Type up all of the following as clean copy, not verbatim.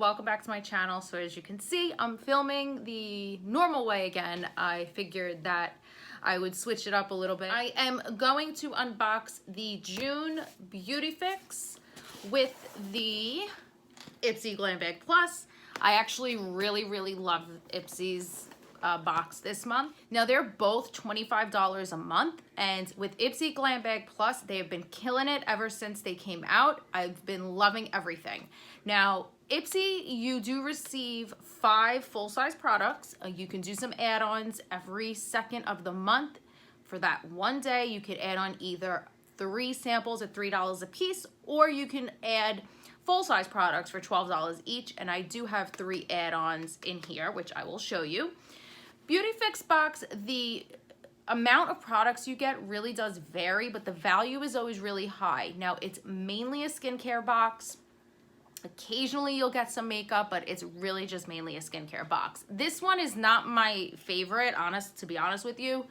welcome back to my channel. So as you can see, I'm filming the normal way again. I figured that I would switch it up a little bit. I am going to unbox the June Beautyfix with the Ipsy Glam Bag Plus. I actually really love Ipsy's box this month. Now they're both $25 a month, and with Ipsy Glam Bag Plus, they have been killing it ever since they came out. I've been loving everything. Now Ipsy, you do receive 5 full-size products. You can do some add-ons every second of the month. For that one day, you could add on either 3 samples at $3 a piece, or you can add full-size products for $12 each, and I do have 3 add-ons in here, which I will show you. Beautyfix box, the amount of products you get really does vary, but the value is always really high. Now, it's mainly a skincare box. Occasionally you'll get some makeup, but it's really just mainly a skincare box. This one is not my favorite, to be honest with you.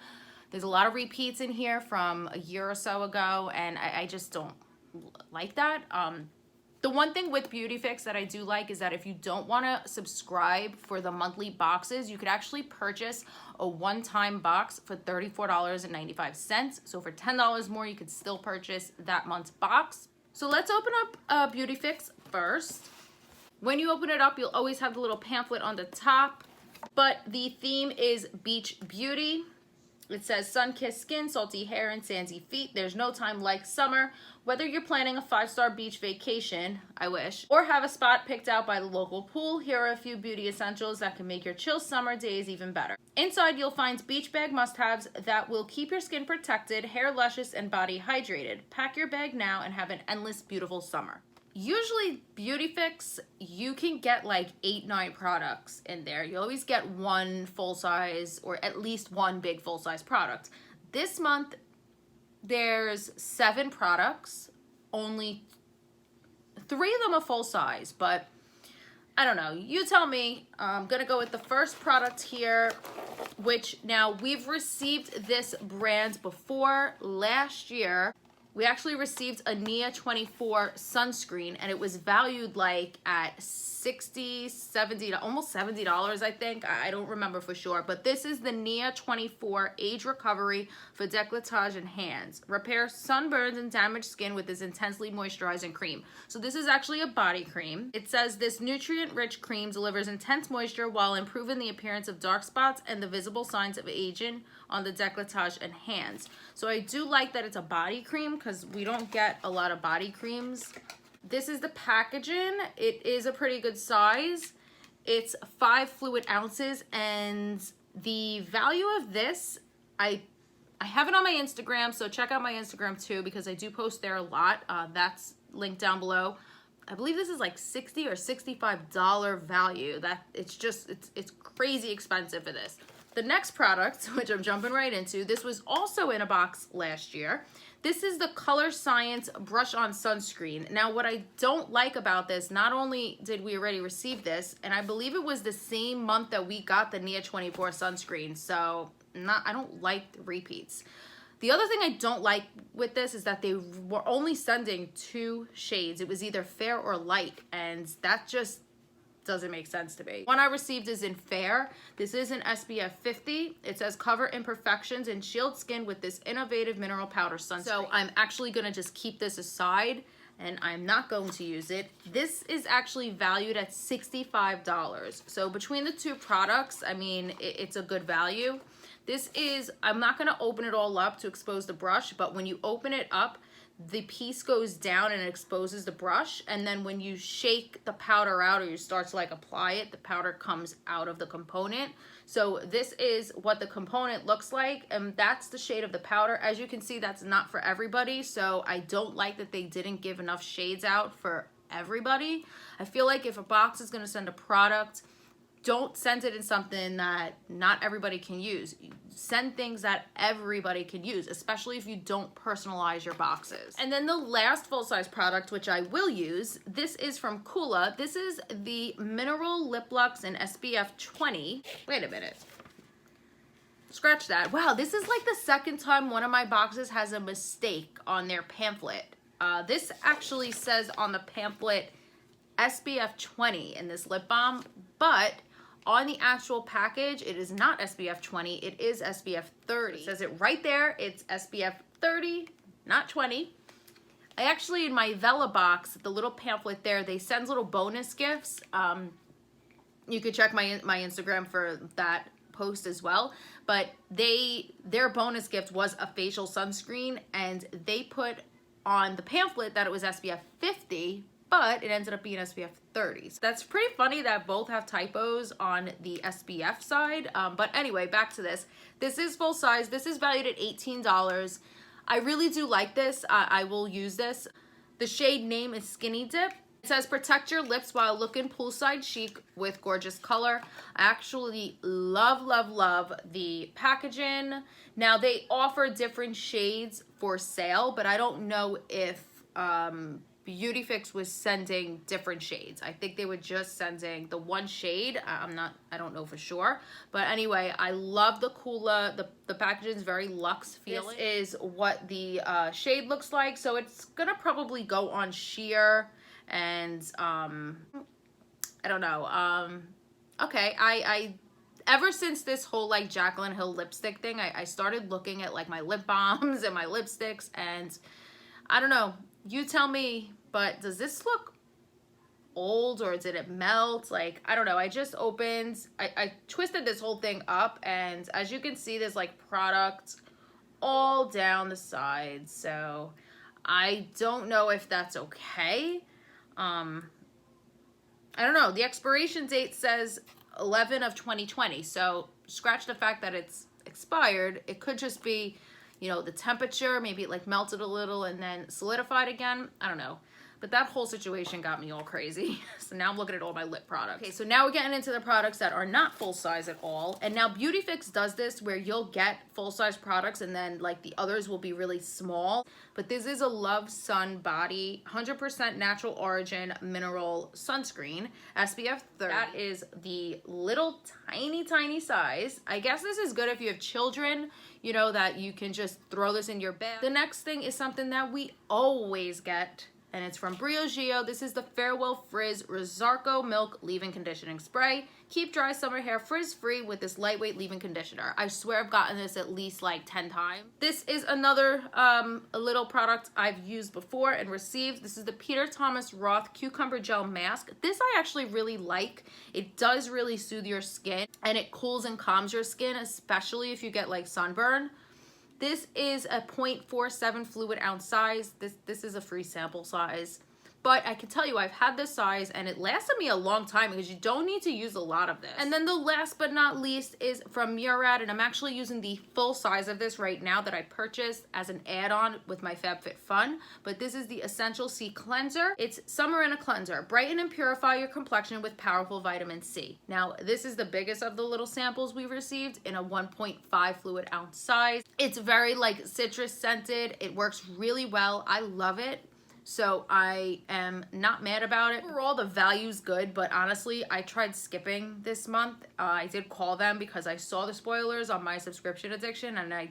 There's a lot of repeats in here from a year or so ago, and I just don't like that. The one thing with Beautyfix that I do like is that if you don't want to subscribe for the monthly boxes, you could actually purchase a one-time box for $34.95. So for $10 more, you could still purchase that month's box. So let's open up Beautyfix first. When you open it up, you'll always have the little pamphlet on the top, but the theme is Beach Beauty. It says sun-kissed skin, salty hair, and sandy feet. There's no time like summer. Whether you're planning a 5-star beach vacation, I wish, or have a spot picked out by the local pool, here are a few beauty essentials that can make your chill summer days even better. Inside, you'll find beach bag must-haves that will keep your skin protected, hair luscious, and body hydrated. Pack your bag now and have an endless, beautiful summer. Usually Beautyfix, you can get like 8-9 products in there. You always get one full-size or at least one big full-size product. This month, there's 7 products. Only 3 of them are full-size, but I don't know. You tell me. I'm going to go with the first product here, which now we've received this brand before last year. We actually received a Nia 24 sunscreen, and it was valued like at $60, $70, almost $70, I think. I don't remember for sure, but this is the Nia 24 Age Recovery for Décolletage and Hands. Repairs sunburned and damaged skin with this intensely moisturizing cream. So this is actually a body cream. It says this nutrient-rich cream delivers intense moisture while improving the appearance of dark spots and the visible signs of aging on the décolletage and hands. So I do like that it's a body cream because we don't get a lot of body creams. This is the packaging. It is a pretty good size. It's 5 fluid ounces, and the value of this, I have it on my Instagram, so check out my Instagram too because I do post there a lot. That's linked down below. I believe this is like $60 or $65 value. It's crazy expensive for this. The next product, which I'm jumping right into, this was also in a box last year. This is the Color Science Brush On Sunscreen. Now, what I don't like about this, not only did we already receive this, and I believe it was the same month that we got the Nia 24 sunscreen, so I don't like the repeats. The other thing I don't like with this is that they were only sending 2 shades. It was either fair or light, and that just doesn't make sense to me. One I received is in fair. This is an SPF 50. It says cover imperfections and shield skin with this innovative mineral powder sunscreen. So I'm actually gonna just keep this aside and I'm not going to use it. This is actually valued at $65. So between the 2 products, I mean, it's a good value. This is, I'm not gonna open it all up to expose the brush, but when you open it up, the piece goes down and it exposes the brush, and then when you shake the powder out or you start to like apply it, the powder comes out of the component. So this is what the component looks like, and that's the shade of the powder. As you can see, that's not for everybody, so I don't like that they didn't give enough shades out for everybody. I feel like if a box is going to send a product, don't send it in something that not everybody can use. Send things that everybody can use, especially if you don't personalize your boxes. And then the last full-size product, which I will use, this is from Kula. This is the Mineral Lip Lux in SPF 20. Wait a minute. Scratch that. Wow, this is like the second time one of my boxes has a mistake on their pamphlet. This actually says on the pamphlet SPF 20 in this lip balm, but on the actual package, it is not SPF 20, it is SPF 30. It says it right there, it's SPF 30, not 20. I actually, in my Vela box, the little pamphlet there, they send little bonus gifts. You could check my Instagram for that post as well. But their bonus gift was a facial sunscreen, and they put on the pamphlet that it was SPF 50, but it ended up being SPF 30. So that's pretty funny that both have typos on the SPF side. But anyway, back to this. This is full size. This is valued at $18. I really do like this. I will use this. The shade name is Skinny Dip. It says protect your lips while looking poolside chic with gorgeous color. I actually love the packaging. Now they offer different shades for sale, but I don't know if Beautyfix was sending different shades. I think they were just sending the one shade. I don't know for sure. But anyway, I love the Coola. The packaging is very luxe feeling. This is what the shade looks like. So it's gonna probably go on sheer and I don't know. Okay, I ever since this whole like Jaclyn Hill lipstick thing, I started looking at like my lip balms and my lipsticks, and I don't know. You tell me, but does this look old or did it melt? Like, I don't know. I just opened, I twisted this whole thing up, and as you can see, there's like product all down the sides. So I don't know if that's okay. I don't know. The expiration date says 11 of 2020. So scratch the fact that it's expired. It could just be, you know, the temperature, maybe it like melted a little and then solidified again. I don't know. But that whole situation got me all crazy. So now I'm looking at all my lip products. Okay, so now we're getting into the products that are not full size at all. And now Beautyfix does this where you'll get full size products and then like the others will be really small. But this is a Love Sun Body 100% natural origin mineral sunscreen, SPF 30. That is the little tiny size. I guess this is good if you have children, you know, that you can just throw this in your bag. The next thing is something that we always get, and it's from Briogeo. This is the Farewell Frizz Rosarco Milk Leave-In Conditioning Spray. Keep dry summer hair frizz-free with this lightweight leave-in conditioner. I swear I've gotten this at least like 10 times. This is another a little product I've used before and received. This is the Peter Thomas Roth Cucumber Gel Mask. This I actually really like. It does really soothe your skin, and it cools and calms your skin, especially if you get like sunburn. This is a 0.47 fluid ounce size. This is a free sample size. But I can tell you, I've had this size and it lasted me a long time because you don't need to use a lot of this. And then the last but not least is from Murad, and I'm actually using the full size of this right now that I purchased as an add-on with my FabFitFun. But this is the Essential C Cleanser. It's summer in a cleanser. Brighten and purify your complexion with powerful vitamin C. Now, this is the biggest of the little samples we received in a 1.5 fluid ounce size. It's very like citrus scented. It works really well. I love it. So I am not mad about it. Overall, the value's good, but honestly, I tried skipping this month. I did call them because I saw the spoilers on my subscription addiction, and I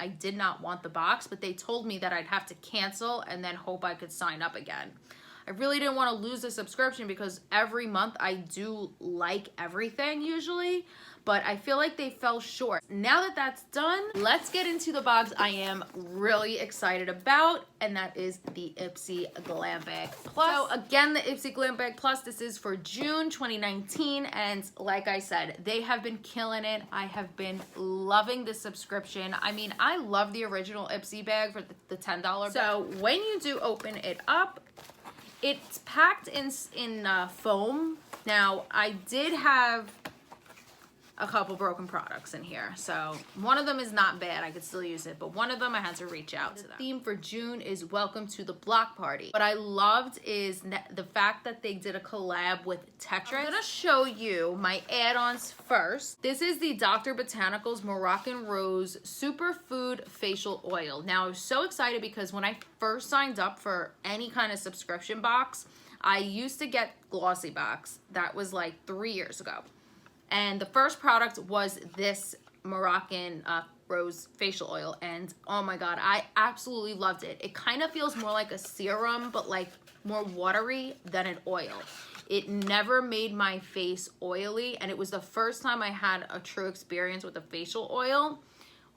did not want the box, but they told me that I'd have to cancel and then hope I could sign up again. I really didn't want to lose the subscription because every month I do like everything usually, but I feel like they fell short. Now that that's done, let's get into the box I am really excited about, and that is the Ipsy Glam Bag Plus. So again, the Ipsy Glam Bag Plus, this is for June 2019, and like I said, they have been killing it. I have been loving this subscription. I mean, I love the original Ipsy bag for the $10 bag. So when you do open it up, it's packed in foam. Now, I did have a couple broken products in here, so one of them is not bad. I could still use it, but one of them I had to reach out to them. The theme for June is Welcome to the Block Party. What I loved is the fact that they did a collab with Tetris. I'm gonna show you my add-ons first. This is the Dr. Botanicals Moroccan Rose Superfood Facial Oil. Now, I was so excited because when I first signed up for any kind of subscription box, I used to get Glossy Box. That was like 3 years ago. And the first product was this Moroccan Rose facial oil, and oh my god, I absolutely loved it. It kind of feels more like a serum, but like more watery than an oil. It never made my face oily, and it was the first time I had a true experience with a facial oil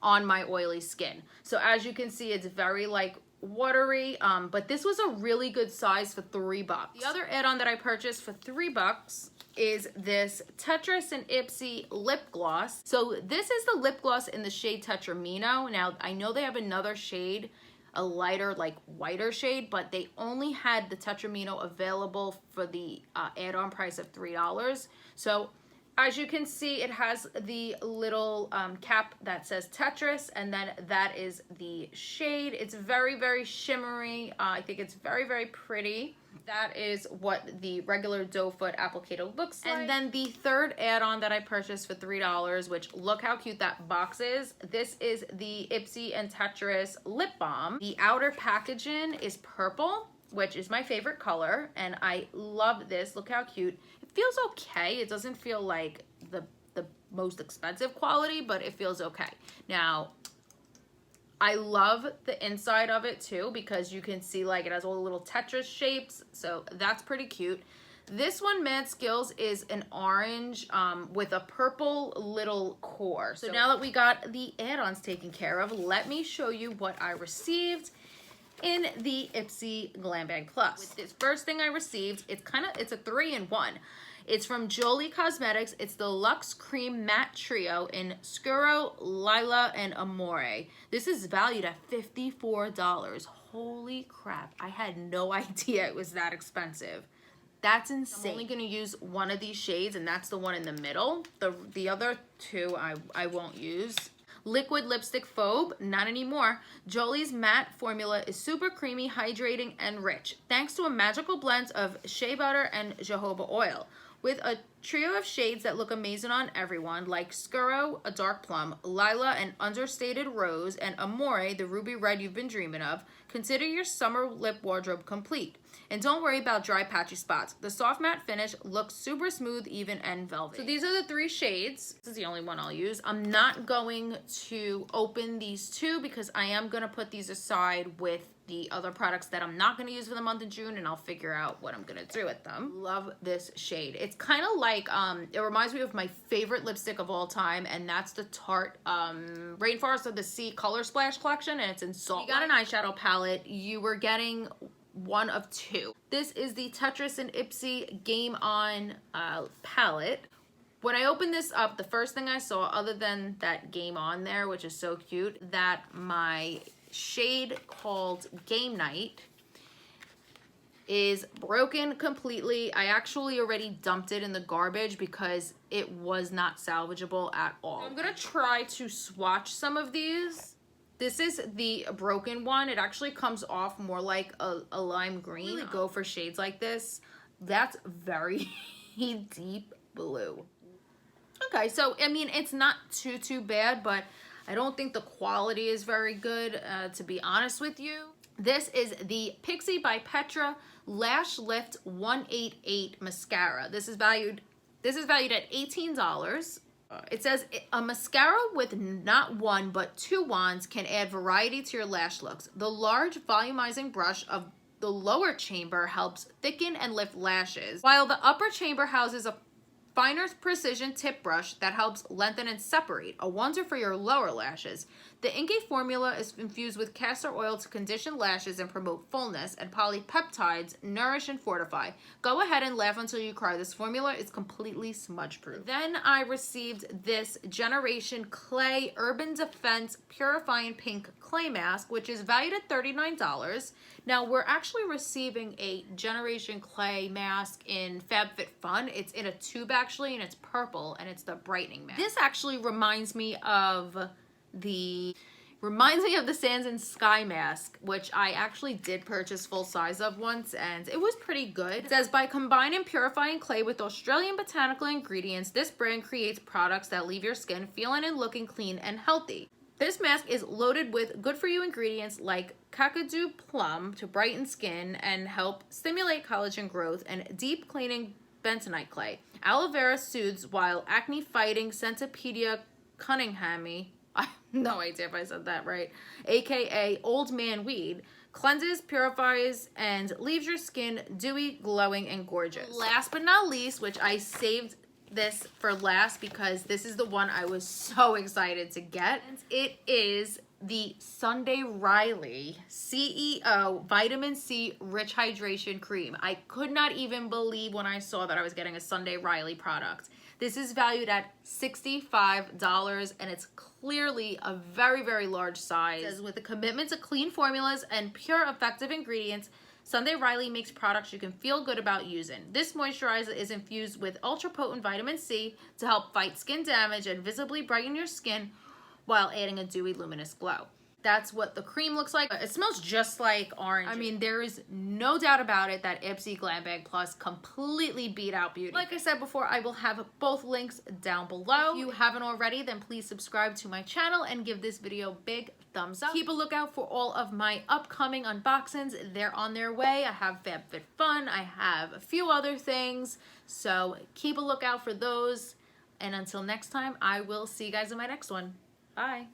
on my oily skin. So as you can see, it's very like watery, but this was a really good size for $3. The other add-on that I purchased for $3 is this Tetris and Ipsy lip gloss. So this is the lip gloss in the shade Tetramino. Now I know they have another shade, a lighter, like whiter shade, but they only had the Tetramino available for the add-on price of $3. So as you can see, it has the little cap that says Tetris, and then that is the shade. It's very, very shimmery. I think it's very, very pretty. That is what the regular doe foot applicator looks like. And then the third add-on that I purchased for $3, which look how cute that box is. This is the Ipsy and Tetris lip balm. The outer packaging is purple, which is my favorite color, and I love this. Look how cute. It feels okay. It doesn't feel like the most expensive quality, but it feels okay. Now, I love the inside of it too, because you can see like it has all the little Tetris shapes, so that's pretty cute. This one, Mad Skills, is an orange with a purple little core. So now that we got the add-ons taken care of, let me show you what I received in the Ipsy Glam Bag Plus. With this first thing I received, it's a 3-in-1. It's from Jolie Cosmetics. It's the Luxe Cream Matte Trio in Scuro, Lila, and Amore. This is valued at $54. Holy crap, I had no idea it was that expensive. That's insane. I'm only gonna use one of these shades, and that's the one in the middle. The other two I won't use. Liquid Lipstick Phobe, not anymore. Jolie's matte formula is super creamy, hydrating, and rich, thanks to a magical blend of shea butter and jojoba oil. With a trio of shades that look amazing on everyone, like Scuro, a dark plum, Lila, an understated rose, and Amore, the ruby red you've been dreaming of, consider your summer lip wardrobe complete. And don't worry about dry, patchy spots. The soft matte finish looks super smooth, even, and velvety. So these are the 3 shades. This is the only one I'll use. I'm not going to open these 2 because I am going to put these aside with the other products that I'm not going to use for the month of June, and I'll figure out what I'm going to do with them. Love this shade. It's kind of like, it reminds me of my favorite lipstick of all time, and that's the Tarte Rainforest of the Sea Color Splash collection, and it's in Salt. You got an eyeshadow palette. You were getting one of 2. This is the Tetris and Ipsy Game On palette. When I opened this up, the first thing I saw, other than that Game On there, which is so cute, that my shade called Game Night is broken completely. I actually already dumped it in the garbage because it was not salvageable at all. I'm gonna try to swatch some of these. This is the broken one. It actually comes off more like a lime green. Really go for shades like this. That's very deep blue. Okay, so I mean, it's not too bad, but I don't think the quality is very good, to be honest with you. This is the Pixie by Petra Lash Lift 188 mascara. This is valued at $18. It says a mascara with not one but 2 wands can add variety to your lash looks. The large volumizing brush of the lower chamber helps thicken and lift lashes, while the upper chamber houses a finer precision tip brush that helps lengthen and separate, a wonder for your lower lashes. The Inkey formula is infused with castor oil to condition lashes and promote fullness, and polypeptides nourish and fortify. Go ahead and laugh until you cry. This formula is completely smudge proof. Then I received this Generation Clay Urban Defense Purifying Pink Clay Mask, which is valued at $39. Now we're actually receiving a Generation Clay mask in FabFitFun. It's in a tube actually, and it's purple, and it's the brightening mask. This actually reminds me of the Sands and Sky mask, which I actually did purchase full size of once, and it was pretty good. It says, by combining purifying clay with Australian botanical ingredients, this brand creates products that leave your skin feeling and looking clean and healthy. This mask is loaded with good-for-you ingredients like Kakadu plum to brighten skin and help stimulate collagen growth, and deep cleaning bentonite clay. Aloe vera soothes, while acne-fighting Centopedia Cunninghami, I have no idea if I said that right, aka Old Man Weed, cleanses, purifies, and leaves your skin dewy, glowing, and gorgeous. Last but not least, which I saved this for last because this is the one I was so excited to get. It is the Sunday Riley CEO Vitamin C Rich Hydration Cream. I could not even believe when I saw that I was getting a Sunday Riley product. This is valued at $65 and it's clearly a very, very large size. It says, with a commitment to clean formulas and pure effective ingredients, Sunday Riley makes products you can feel good about using. This moisturizer is infused with ultra-potent vitamin C to help fight skin damage and visibly brighten your skin while adding a dewy, luminous glow. That's what the cream looks like. It smells just like orange. I mean, there is no doubt about it that Ipsy Glam Bag Plus completely beat out Beauty. Like I said before, I will have both links down below. If you haven't already, then please subscribe to my channel and give this video a big thumbs up. Keep a lookout for all of my upcoming unboxings. They're on their way. I have FabFitFun. I have a few other things. So keep a lookout for those. And until next time, I will see you guys in my next one. Bye.